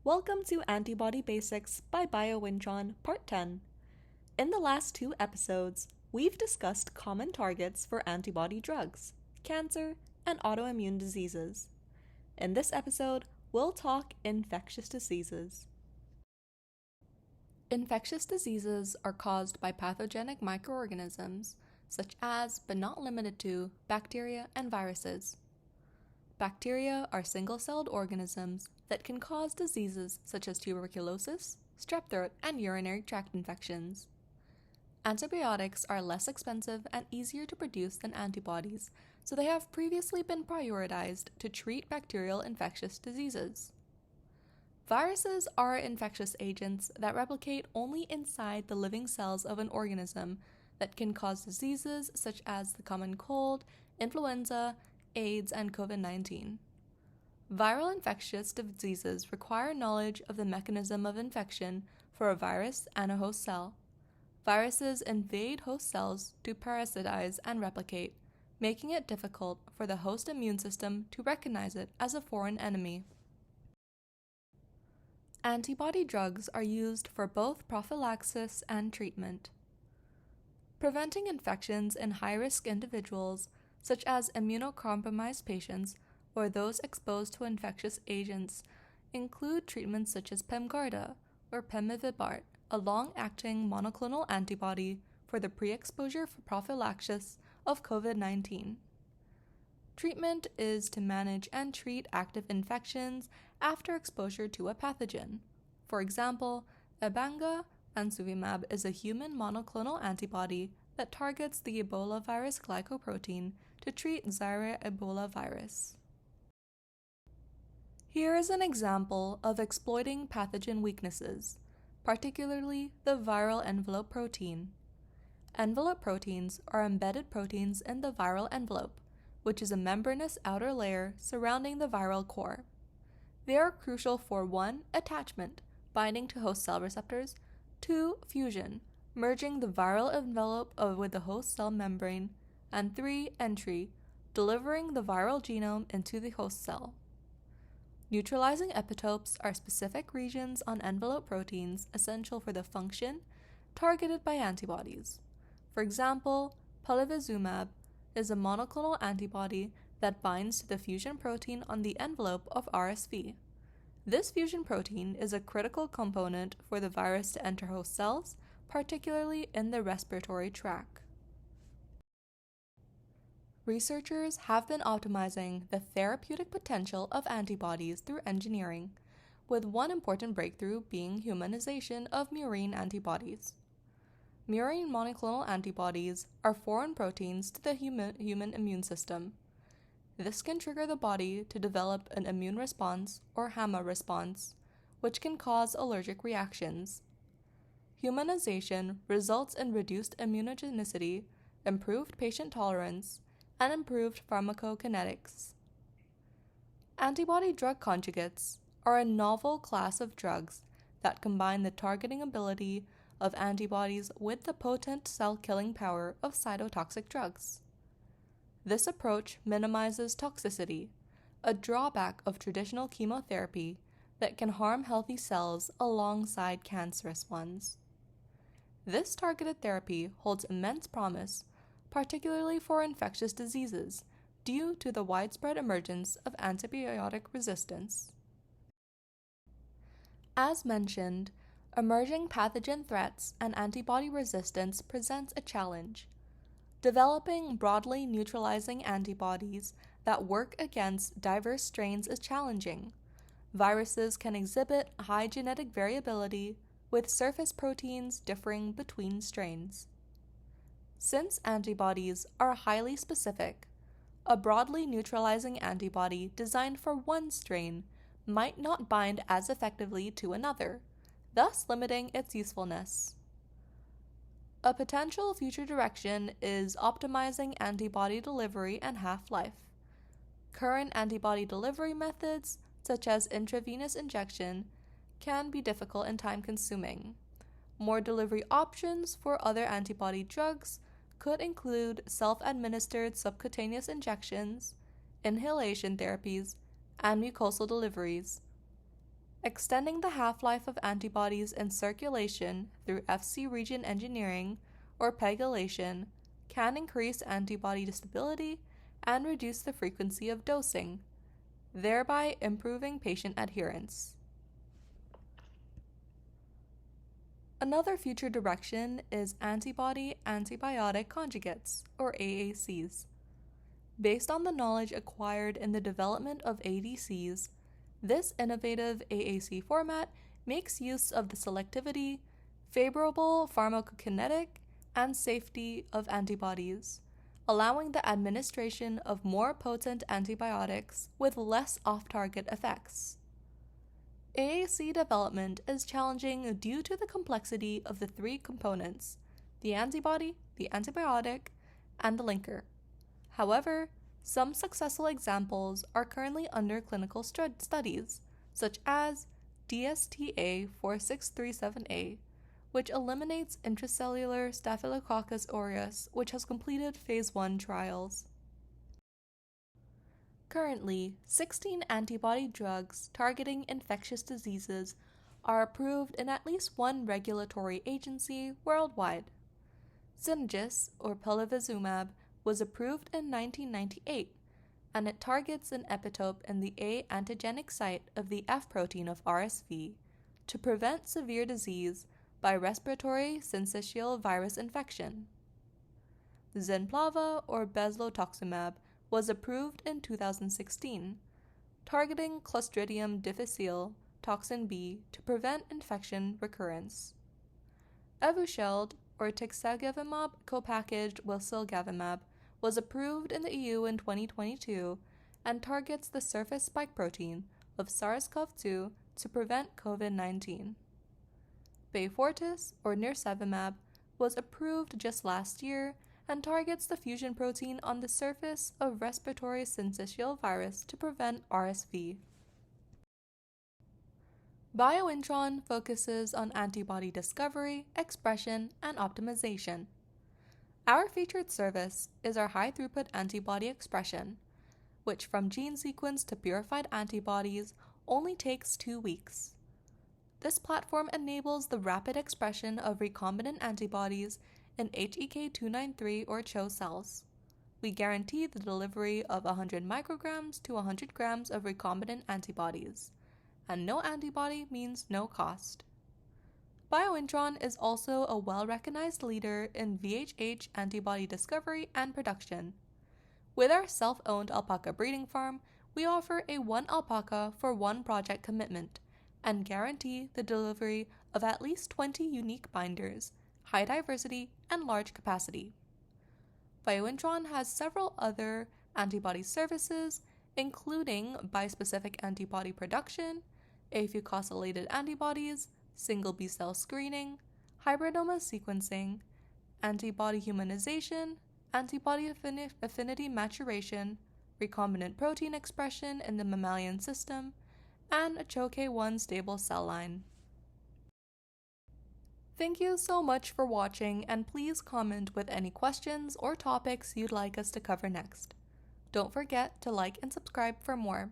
Welcome to Antibody Basics by Biointron, Part 10. In the last two episodes, we've discussed common targets for antibody drugs, cancer, and autoimmune diseases. In this episode, we'll talk infectious diseases. Infectious diseases are caused by pathogenic microorganisms, such as, but not limited to, bacteria and viruses. Bacteria are single-celled organisms that can cause diseases such as tuberculosis, strep throat, and urinary tract infections. Antibiotics are less expensive and easier to produce than antibodies, so they have previously been prioritized to treat bacterial infectious diseases. Viruses are infectious agents that replicate only inside the living cells of an organism that can cause diseases such as the common cold, influenza, AIDS, and COVID-19. Viral infectious diseases require knowledge of the mechanism of infection for a virus and a host cell. Viruses invade host cells to parasitize and replicate, making it difficult for the host immune system to recognize it as a foreign enemy. Antibody drugs are used for both prophylaxis and treatment. Preventing infections in high-risk individuals, such as immunocompromised patients or those exposed to infectious agents, include treatments such as Pemgarda or pemivibart, a long-acting monoclonal antibody for the pre-exposure for prophylaxis of COVID-19. Treatment is to manage and treat active infections after exposure to a pathogen. For example, Ebanga ansuvimab is a human monoclonal antibody that targets the Ebola virus glycoprotein to treat Zaire Ebola virus. Here is an example of exploiting pathogen weaknesses, particularly the viral envelope protein. Envelope proteins are embedded proteins in the viral envelope, which is a membranous outer layer surrounding the viral core. They are crucial for 1. Attachment, binding to host cell receptors, 2. Fusion, merging the viral envelope with the host cell membrane, and 3. Entry, delivering the viral genome into the host cell. Neutralizing epitopes are specific regions on envelope proteins essential for the function targeted by antibodies. For example, palivizumab is a monoclonal antibody that binds to the fusion protein on the envelope of RSV. This fusion protein is a critical component for the virus to enter host cells, particularly in the respiratory tract. Researchers have been optimizing the therapeutic potential of antibodies through engineering, with one important breakthrough being humanization of murine antibodies. Murine monoclonal antibodies are foreign proteins to the human immune system. This can trigger the body to develop an immune response or HAMA response, which can cause allergic reactions. Humanization results in reduced immunogenicity, improved patient tolerance, and improved pharmacokinetics. Antibody-drug conjugates are a novel class of drugs that combine the targeting ability of antibodies with the potent cell-killing power of cytotoxic drugs. This approach minimizes toxicity, a drawback of traditional chemotherapy that can harm healthy cells alongside cancerous ones. This targeted therapy holds immense promise, particularly for infectious diseases, due to the widespread emergence of antibiotic resistance. As mentioned, emerging pathogen threats and antibody resistance presents a challenge. Developing broadly neutralizing antibodies that work against diverse strains is challenging. Viruses can exhibit high genetic variability, with surface proteins differing between strains. Since antibodies are highly specific, a broadly neutralizing antibody designed for one strain might not bind as effectively to another, thus limiting its usefulness. A potential future direction is optimizing antibody delivery and half-life. Current antibody delivery methods, such as intravenous injection, can be difficult and time-consuming. More delivery options for other antibody drugs could include self-administered subcutaneous injections, inhalation therapies, and mucosal deliveries. Extending the half-life of antibodies in circulation through Fc region engineering or pegylation can increase antibody stability and reduce the frequency of dosing, thereby improving patient adherence. Another future direction is antibody-antibiotic conjugates, or AACs. Based on the knowledge acquired in the development of ADCs, this innovative AAC format makes use of the selectivity, favorable pharmacokinetic, and safety of antibodies, allowing the administration of more potent antibiotics with less off-target effects. AAC development is challenging due to the complexity of the three components: the antibody, the antibiotic, and the linker. However, some successful examples are currently under clinical studies, such as DSTA 4637A, which eliminates intracellular Staphylococcus aureus, which has completed phase 1 trials. Currently, 16 antibody drugs targeting infectious diseases are approved in at least one regulatory agency worldwide. Synagis, or pembrolizumab, was approved in 1998, and it targets an epitope in the A antigenic site of the F protein of RSV to prevent severe disease by respiratory syncytial virus infection. Zenplava, or bezlotoxumab, was approved in 2016, targeting Clostridium difficile toxin B to prevent infection recurrence. Evusheld, or tixagevimab co-packaged with cilgavimab, was approved in the EU in 2022 and targets the surface spike protein of SARS-CoV-2 to prevent COVID-19. Beyfortus, or nirsevimab, was approved just last year and targets the fusion protein on the surface of respiratory syncytial virus to prevent RSV. Biointron focuses on antibody discovery, expression, and optimization. Our featured service is our high-throughput antibody expression, which from gene sequence to purified antibodies only takes 2 weeks. This platform enables the rapid expression of recombinant antibodies in HEK293 or CHO cells. We guarantee the delivery of 100 micrograms to 100 grams of recombinant antibodies, and no antibody means no cost. Biointron is also a well-recognized leader in VHH antibody discovery and production. With our self-owned alpaca breeding farm, we offer a 1 alpaca for 1 project commitment and guarantee the delivery of at least 20 unique binders, high diversity, and large capacity. Biointron has several other antibody services, including bispecific antibody production, afucosylated antibodies, single B-cell screening, hybridoma sequencing, antibody humanization, antibody affinity maturation, recombinant protein expression in the mammalian system, and a CHOK1 stable cell line. Thank you so much for watching, and please comment with any questions or topics you'd like us to cover next. Don't forget to like and subscribe for more.